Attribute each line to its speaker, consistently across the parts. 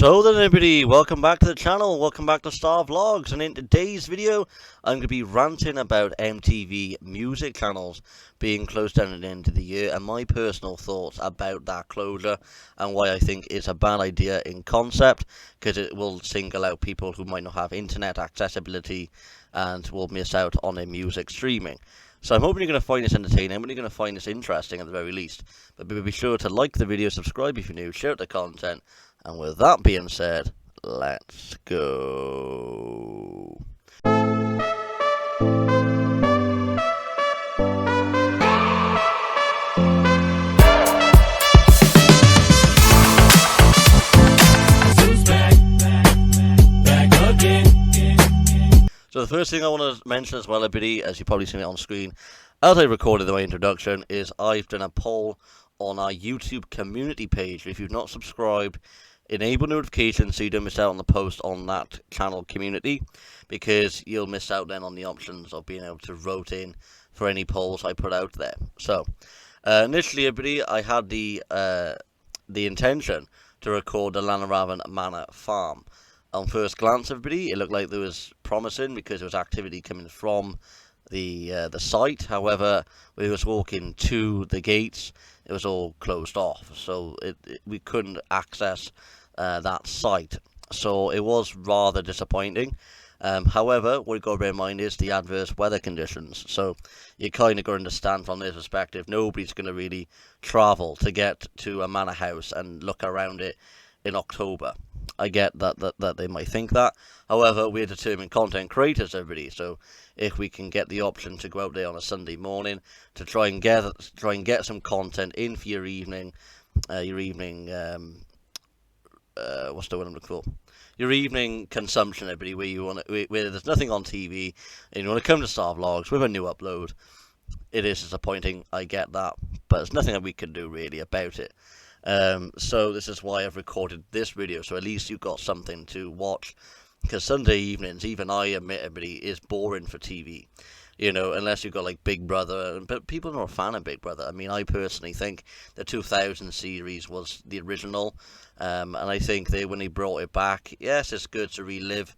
Speaker 1: So then everybody, welcome back to the channel, welcome back to Star Vlogs, and in today's video I'm going to be ranting about MTV Music channels being closed down at the end of the year and my personal thoughts about that closure and why I think it's a bad idea in concept, because it will single out people who might not have internet accessibility and will miss out on their music streaming. So I'm hoping you're going to find this entertaining, I'm really going to find this interesting at the very least. But be sure to like the video, subscribe if you're new, share the content. And with that being said, let's go. So the first thing I want to mention as well, everybody, as you've probably seen it on screen, as I recorded my introduction, is I've done a poll on our YouTube community page. If you've not subscribed, enable notifications so you don't miss out on the post on that channel community, because you'll miss out then on the options of being able to vote in for any polls I put out there. So initially, everybody, I had the intention to record the Llanarafon Manor Farm. On first glance, everybody, it looked like there was promising because there was activity coming from the site. However, when we was walking to the gates, it was all closed off, so we couldn't access that site. So it was rather disappointing. However, what you've got to bear in mind is the adverse weather conditions. So you kind of got to understand from this perspective, nobody's going to really travel to get to a manor house and look around it in October. I get that they might think that. However, we're determined content creators, everybody. So if we can get the option to go out there on a Sunday morning to try and get some content in for your evening, what's the one I'm looking for? Your evening consumption, everybody, where there's nothing on TV, and you want to come to Star Vlogs with a new upload. It is disappointing, I get that, but there's nothing that we can do really about it. So this is why I've recorded this video, so at least you've got something to watch, because Sunday evenings, even I admit, everybody, is boring for TV, you know, unless you've got like Big Brother. But people are not a fan of Big Brother. I mean, I personally think the 2000 series was the original, and I think when they brought it back, yes, it's good to relive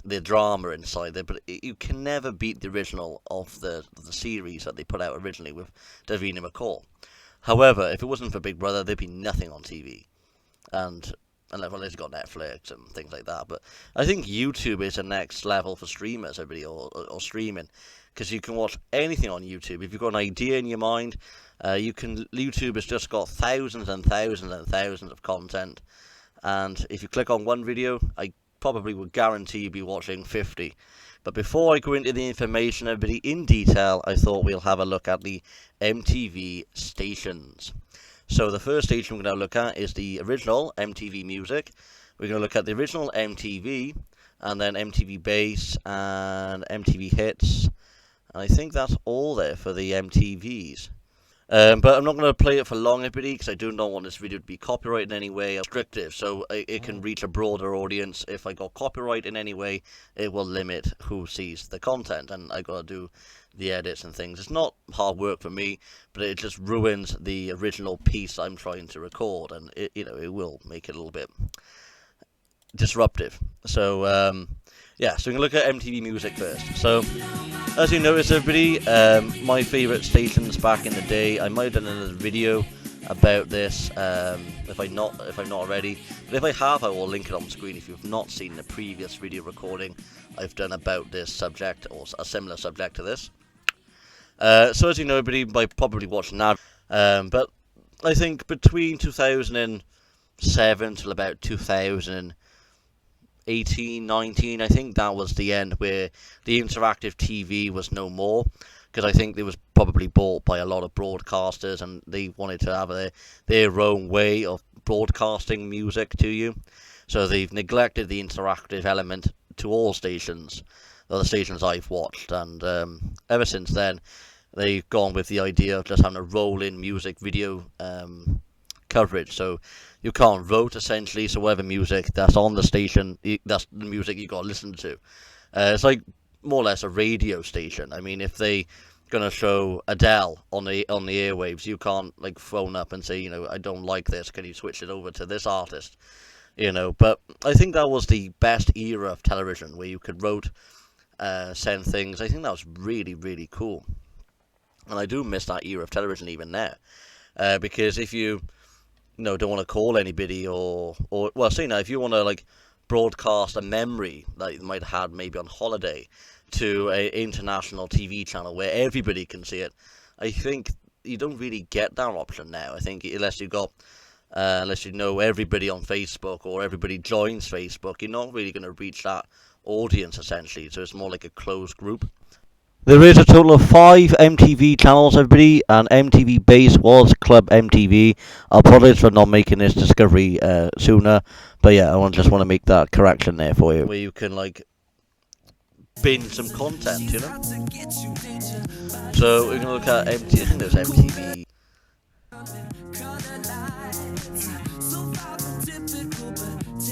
Speaker 1: the drama inside there, but you can never beat the original of the series that they put out originally with Davina McCall. However, if it wasn't for Big Brother, there'd be nothing on TV, and unless you've got Netflix and things like that. But I think YouTube is the next level for streamers, everybody, or streaming, because you can watch anything on YouTube. If you've got an idea in your mind, YouTube has just got thousands and thousands and thousands of content, and if you click on one video, I probably would guarantee you'll be watching 50. But before I go into the information, everybody, in detail, I thought we'll have a look at the MTV stations. So the first station we're going to look at is the original MTV Music. We're going to look at the original MTV, and then MTV Base, and MTV Hits. And I think that's all there for the MTVs. But I'm not going to play it for long, everybody, because I do not want this video to be copyrighted in any way. Restrictive, so it can reach a broader audience. If I got copyright in any way, it will limit who sees the content, and I got to do the edits and things. It's not hard work for me, but it just ruins the original piece I'm trying to record, and it will make it a little bit disruptive. So yeah, so we're going to look at MTV Music first. So as you notice, everybody, my favourite stations back in the day, I might have done another video about this if I'm not already, but if I have, I will link it on screen if you've not seen the previous video recording I've done about this subject, or a similar subject to this. So as you know, everybody, I probably watched now, but I think between 2007 till about 2018, 19, I think that was the end where the interactive TV was no more, because I think it was probably bought by a lot of broadcasters and they wanted to have their own way of broadcasting music to you. So they've neglected the interactive element to all stations, or the stations I've watched, and ever since then they've gone with the idea of just having a roll-in music video coverage. So you can't vote, essentially, so whatever music that's on the station, that's the music you got to listen to. It's like more or less a radio station. I mean, if they going to show Adele on the airwaves, you can't like phone up and say, I don't like this, can you switch it over to this artist? But I think that was the best era of television where you could send things. I think that was really, really cool. And I do miss that era of television even now. Because if don't want to call anybody or well, say now, if you want to like broadcast a memory that you might have had maybe on holiday to a international TV channel where everybody can see it, I think you don't really get that option now. I think unless you know everybody on Facebook or everybody joins Facebook, you're not really going to reach that audience essentially. So it's more like a closed group. There is a total of 5 MTV channels, everybody, and MTV base was Club MTV. Apologies for not making this discovery sooner, but yeah, just want to make that correction there for you. Where you can like binge some content, So we're gonna look at MTV. I think there's MTV.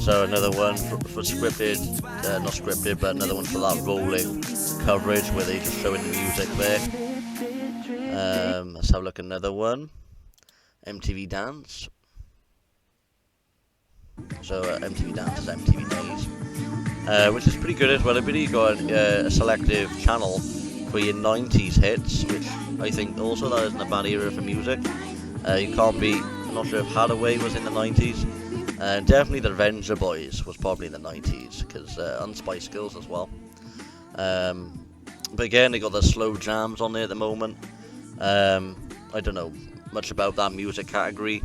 Speaker 1: So another one for scripted, not scripted, but another one for that rolling coverage where they just showing the music there. Let's have a look at another one. MTV Dance. So MTV Dance is MTV Days, which is pretty good as well. You got a selective channel for your 90s hits, which I think also that isn't a bad era for music. You can't be. I'm not sure if Hadaway was in the 90s. Definitely the Avenger Boys was probably in the 90s, because and Spice Girls as well. But again, they got the slow jams on there at the moment. I don't know much about that music category,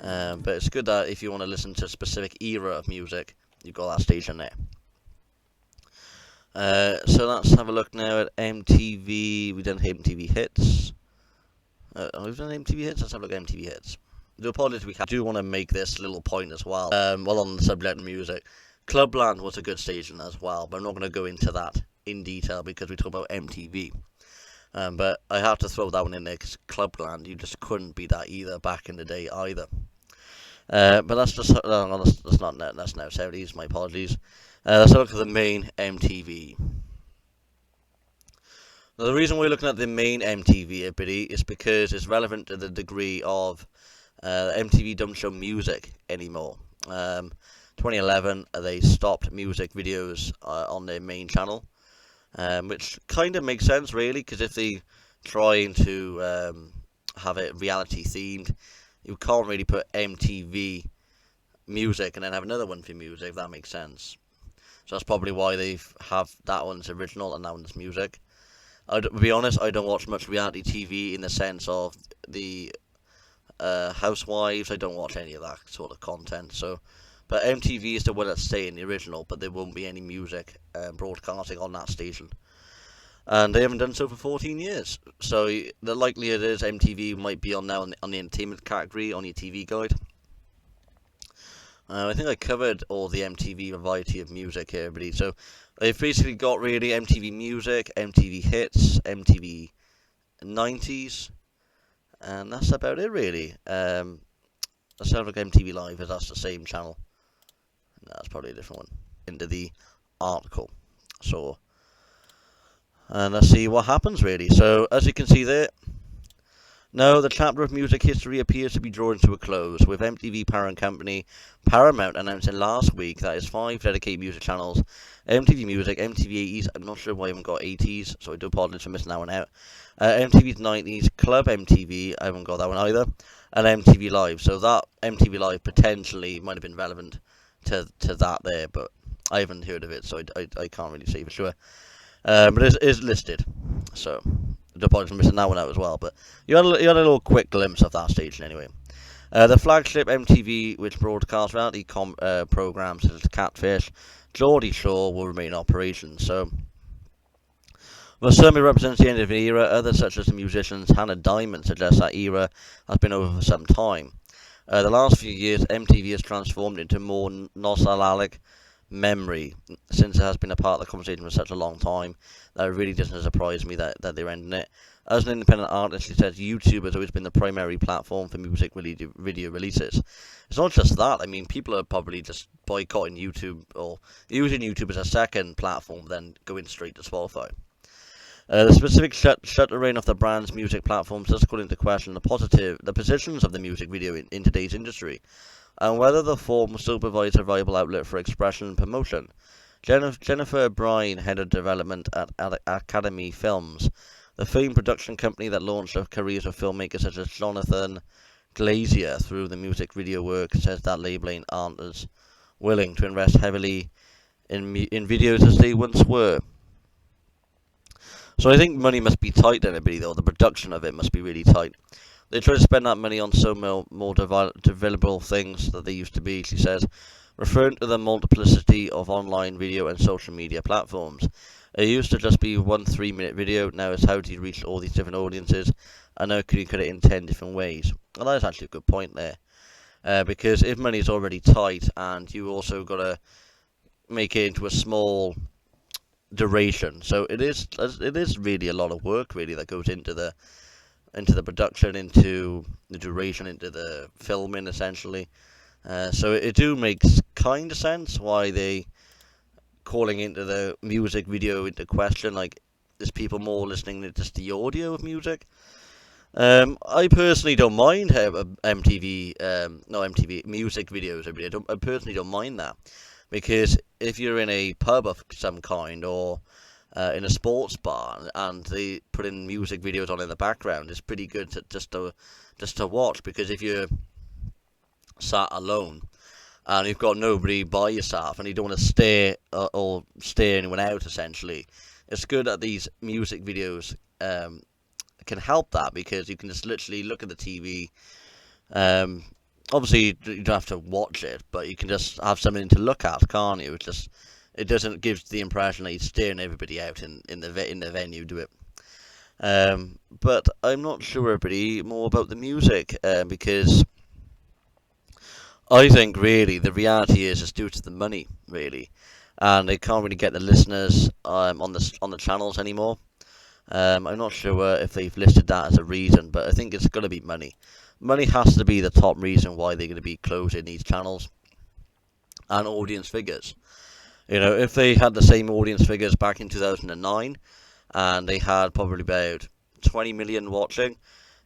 Speaker 1: but it's good that if you want to listen to a specific era of music, you've got that station there. So let's have a look now at MTV. We've done MTV Hits. We've done MTV Hits. Let's have a look at MTV Hits. The apologies I do want to make this little point as well. While on the subject of music, Clubland was a good station as well, but I'm not going to go into that in detail because we talk about MTV. But I have to throw that one in there because Clubland, you just couldn't be that either back in the day either. But that's just that's now 70s. My apologies. Let's look at the main MTV. Now, the reason we're looking at the main MTV, everybody, is because it's relevant to the degree of MTV don't show music anymore. 2011, they stopped music videos on their main channel, which kind of makes sense, really, because if they trying to have it reality themed, you can't really put MTV music and then have another one for music, if that makes sense. So that's probably why they have that one's original and that one's music. To be honest, I don't watch much reality TV in the sense of the Housewives. I don't watch any of that sort of content. But MTV is the one that's staying the original, but there won't be any music broadcasting on that station. And they haven't done so for 14 years. So the likelihood is MTV might be on now on the entertainment category on your TV guide. I think I covered all the MTV variety of music here, everybody. So they've basically got really MTV Music, MTV Hits, MTV 90s, and that's about it, really. Let's have a look at MTV Live, as that's the same channel. No, that's probably a different one. Into the article. And let's see what happens, really. So, as you can see there, no, the chapter of music history appears to be drawing to a close, with MTV parent company Paramount announcing last week that its 5 dedicated music channels, MTV Music, MTV 80s, I'm not sure why I haven't got 80s, so I do apologize for missing that one out, MTV's 90s, Club MTV, I haven't got that one either, and MTV Live. So that MTV Live potentially might have been relevant to that there, but I haven't heard of it, so I can't really say for sure. But it is listed, so I do apologize for missing that one out as well, but you had a little quick glimpse of that station anyway. The flagship MTV, which broadcasts reality programs such as Catfish, Geordie Shore, will remain in operation. So, while some represents the end of an era, others such as the musicians Hannah Diamond suggest that era has been over for some time. The last few years, MTV has transformed into more nostalgic memory, since it has been a part of the conversation for such a long time that it really doesn't surprise me that they're ending it. As an independent artist, he says YouTube has always been the primary platform for music video releases. It's not just that. I mean, people are probably just boycotting YouTube or using YouTube as a second platform, then going straight to Spotify. The specific shuttering of the brand's music platforms does call into question the positions of the music video in today's industry. and whether the form still provides a viable outlet for expression and promotion. Jennifer Bryan, head of development at Academy Films, the film production company that launched the careers of filmmakers such as Jonathan Glazer through the music video work, says that labeling aren't as willing to invest heavily in videos as they once were. So I think money must be tight, everybody, though. The production of it must be really tight. They try to spend that money on so more developable things that they used to be, she says, referring to the multiplicity of online video and social media platforms. It used to just be one 3-minute video, now it's how do you reach all these different audiences, and now can you cut it in 10 different ways. Well, that's actually a good point there, because if money's already tight and you also got to make it into a small duration, so it is really a lot of work really that goes into the production, into the duration, into the filming essentially. So it do makes kind of sense why they calling into the music video into question. Like, there's people more listening to just the audio of music. I personally don't mind how MTV music videos. I personally don't mind that, because if you're in a pub of some kind or in a sports bar and they put in music videos on in the background, it's pretty good just to watch, because if you're sat alone and you've got nobody by yourself and you don't want to stare or stare anyone out, essentially, it's good that these music videos can help that, because you can just literally look at the TV. Obviously, you don't have to watch it, but you can just have something to look at, can't you? It doesn't give the impression that you're staring everybody out in the venue, do it? But I'm not sure, everybody, more about the music, because I think really the reality is it's due to the money, really, and they can't really get the listeners on the channels anymore. I'm not sure if they've listed that as a reason, but I think it's going to be money. Money has to be the top reason why they're going to be closing these channels, and audience figures. If they had the same audience figures back in 2009, and they had probably about 20 million watching,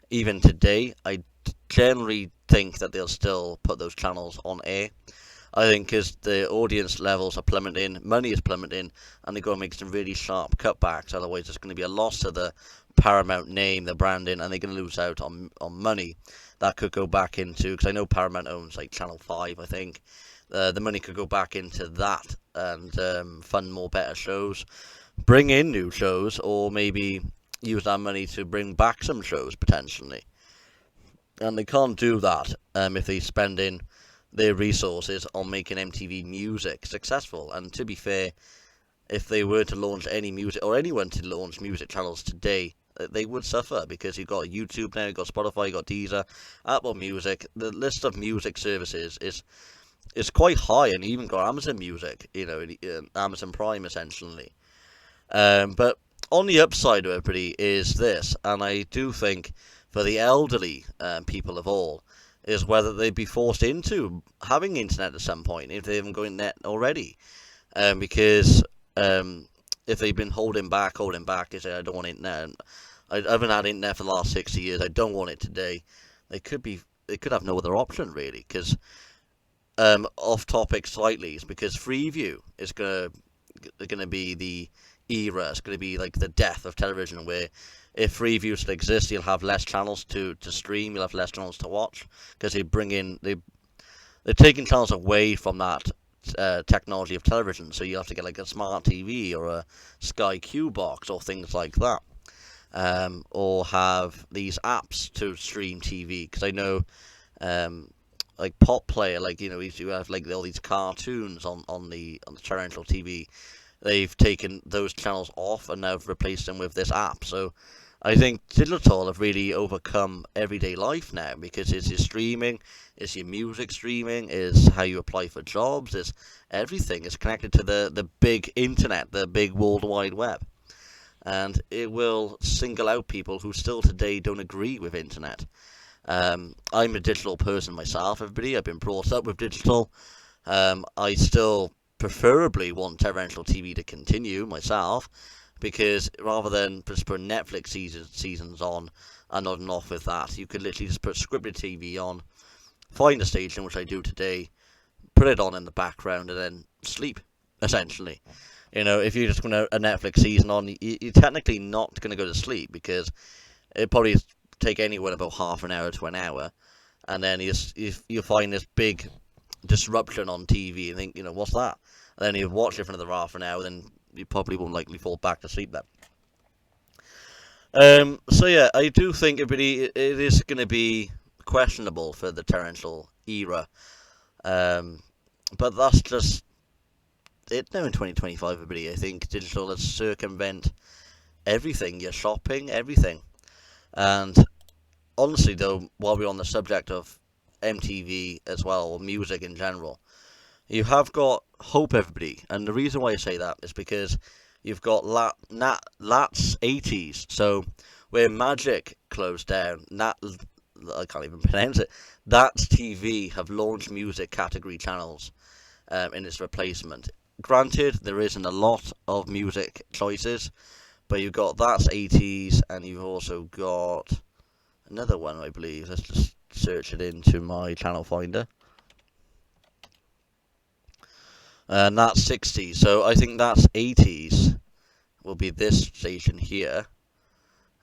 Speaker 1: even today, I generally think that they'll still put those channels on air. I think because the audience levels are plummeting, money is plummeting, and they've got to make some really sharp cutbacks. Otherwise, there's going to be a loss to the Paramount name, the branding, and they're going to lose out on money that could go back into, because I know Paramount owns like Channel 5, I think. The money could go back into that and fund more better shows, bring in new shows, or maybe use that money to bring back some shows potentially. And they can't do that if they're spending their resources on making MTV Music successful. And to be fair, if they were to launch any music, or anyone to launch music channels today, they would suffer, because you've got YouTube now, you've got Spotify, you've got Deezer, Apple Music. The list of music services is quite high, and you even got Amazon Music, Amazon Prime essentially. But on the upside of everybody is this, and I do think for the elderly people of all, is whether they'd be forced into having internet at some point if they haven't got internet already. Because if they've been holding back, they say, I don't want internet. I haven't had internet for the last 60 years. I don't want it today. They could have no other option really. Because off topic slightly, is because Freeview is gonna be the era. It's gonna be like the death of television, where if Freeview still exists, you'll have less channels to stream, you'll have less channels to watch, because they're taking channels away from that technology of television, so you have to get like a smart TV or a Sky Q box or things like that, or have these apps to stream TV, because I know like Pop Player, you have like all these cartoons on the terrestrial TV. They've taken those channels off and now replaced them with this app. So I think digital have really overcome everyday life now, because it's your streaming, it's your music streaming, is how you apply for jobs, is everything is connected to the big internet, the big World Wide Web. And it will single out people who still today don't agree with internet. I'm a digital person myself, everybody. I've been brought up with digital. I still preferably want terrestrial TV to continue myself, because rather than just put Netflix seasons on and not off with that, you could literally just put scripted TV on, find a station, which I do today, put it on in the background, and then sleep, essentially. If you're just going to a Netflix season on, you're technically not going to go to sleep because it probably take anywhere about half an hour to an hour, and then you find this big disruption on TV and think, what's that? And then you watch it for another half an hour, then you probably won't likely fall back to sleep then. So yeah, I do think it is going to be questionable for the torrential era. But that's just it now in 2025, everybody. I think digital has circumvent everything, your shopping, everything. And honestly, though, while we're on the subject of MTV as well, or music in general, you have got hope, everybody. And the reason why I say that is because you've got Lat's 80s. So where Magic closed down, I can't even pronounce it. That's TV have launched music category channels in its replacement. Granted, there isn't a lot of music choices, but you've got That's 80s, and you've also got another one, I believe. Let's just search it into my channel finder. And that's 60s. So I think That's 80s will be this station here.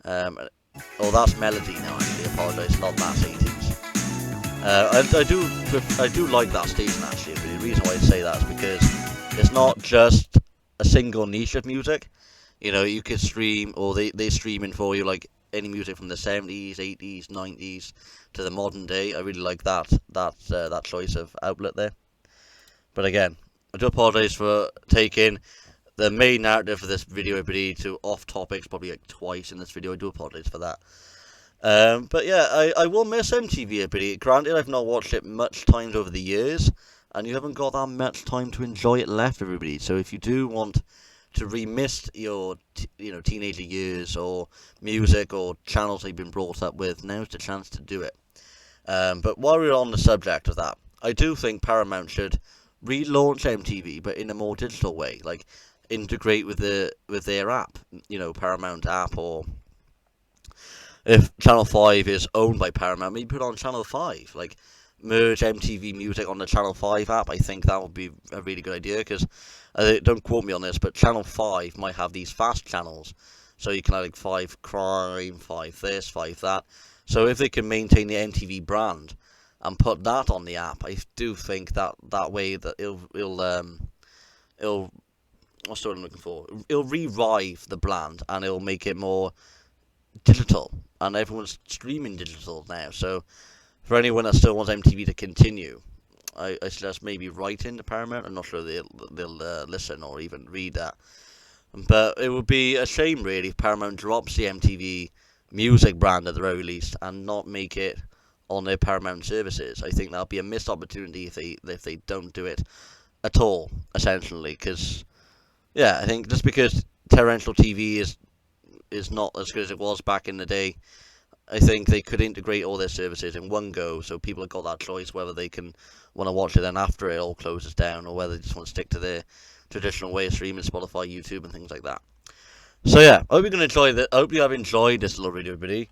Speaker 1: That's Melody now, actually. I apologise, not That's 80s. I do like that station, actually. But the reason why I say that is because it's not just a single niche of music. You could stream, or they stream in for you, like any music from the 70s, 80s, 90s to the modern day. I really like that choice of outlet there. But again, I do apologise for taking the main narrative for this video, everybody, to off topics probably like twice in this video. I do apologise for that. But yeah, I will miss MTV, everybody. Granted, I've not watched it much times over the years, and you haven't got that much time to enjoy it left, everybody. So if you do want to remiss your teenager years or music or channels they've been brought up with, now's the chance to do it. But while we're on the subject of that, I do think Paramount should relaunch MTV, but in a more digital way, like integrate with their app, Paramount app, or if Channel 5 is owned by Paramount, maybe put on Channel 5, like merge MTV Music on the Channel 5 app. I think that would be a really good idea, because don't quote me on this, but Channel 5 might have these fast channels, so you can have like 5 crime, 5 this, 5 that. So if they can maintain the MTV brand and put that on the app, I do think that way that it'll what's the word I'm looking for? It'll revive the brand, and it'll make it more digital, and everyone's streaming digital now. So for anyone that still wants MTV to continue, I suggest maybe write into Paramount. I'm not sure they'll listen or even read that. But it would be a shame, really, if Paramount drops the MTV Music brand at the very least and not make it on their Paramount services. I think that'll be a missed opportunity if they don't do it at all, essentially. Because, yeah, I think just because torrential TV is not as good as it was back in the day, I think they could integrate all their services in one go, so people have got that choice whether they can want to watch it then after it all closes down, or whether they just want to stick to their traditional way of streaming, Spotify, YouTube, and things like that. So yeah, I hope you're going to enjoy that. I hope you have enjoyed this little video, everybody.